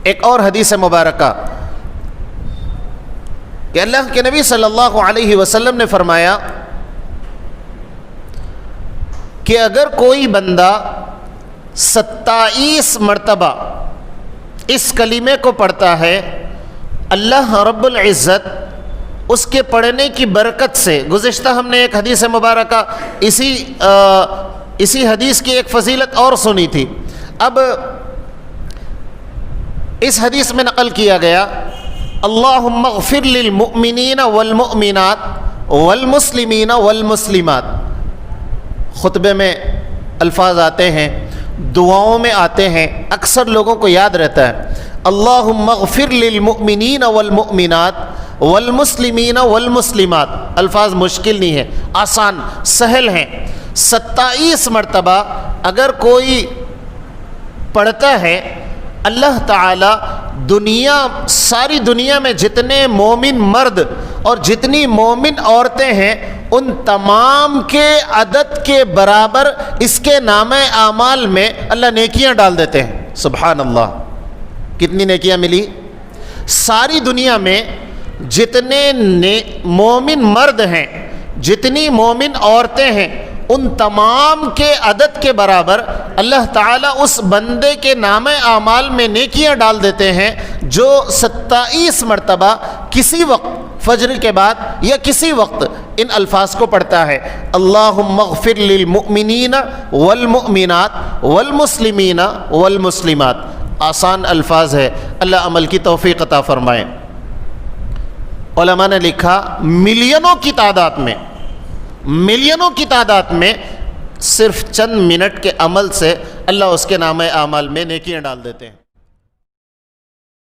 ایک اور حدیث مبارکہ کہ اللہ کے نبی صلی اللہ علیہ وسلم نے فرمایا کہ اگر کوئی بندہ 27 مرتبہ اس کلمے کو پڑھتا ہے، اللہ رب العزت اس کے پڑھنے کی برکت سے، گزشتہ ہم نے ایک حدیث مبارکہ اسی حدیث کی ایک فضیلت اور سنی تھی، اب اس حدیث میں نقل کیا گیا اللہم اغفر للمؤمنین والمؤمنات والمسلمین والمسلمات، خطبے میں الفاظ آتے ہیں، دعاؤں میں آتے ہیں، اکثر لوگوں کو یاد رہتا ہے اللہم اغفر للمؤمنین والمؤمنات والمسلمین والمسلمات، الفاظ مشکل نہیں ہے، آسان سہل ہیں۔ 27 مرتبہ اگر کوئی پڑھتا ہے، اللہ تعالی ساری دنیا میں جتنے مومن مرد اور جتنی مومن عورتیں ہیں ان تمام کے عدد کے برابر اس کے نامہ اعمال میں اللہ نیکیاں ڈال دیتے ہیں۔ سبحان اللہ، کتنی نیکیاں ملی؟ ساری دنیا میں جتنے مومن مرد ہیں، جتنی مومن عورتیں ہیں، ان تمام کے عدد کے برابر اللہ تعالیٰ اس بندے کے نامہ اعمال میں نیکیاں ڈال دیتے ہیں جو 27 مرتبہ کسی وقت فجر کے بعد یا کسی وقت ان الفاظ کو پڑھتا ہے اللہم اغفر للمؤمنین والمؤمنات والمسلمین والمسلمات۔ آسان الفاظ ہے، اللہ عمل کی توفیق عطا فرمائے۔ علماء نے لکھا ملینوں کی تعداد میں صرف چند منٹ کے عمل سے اللہ اس کے نامہ اعمال میں نیکیاں ڈال دیتے ہیں۔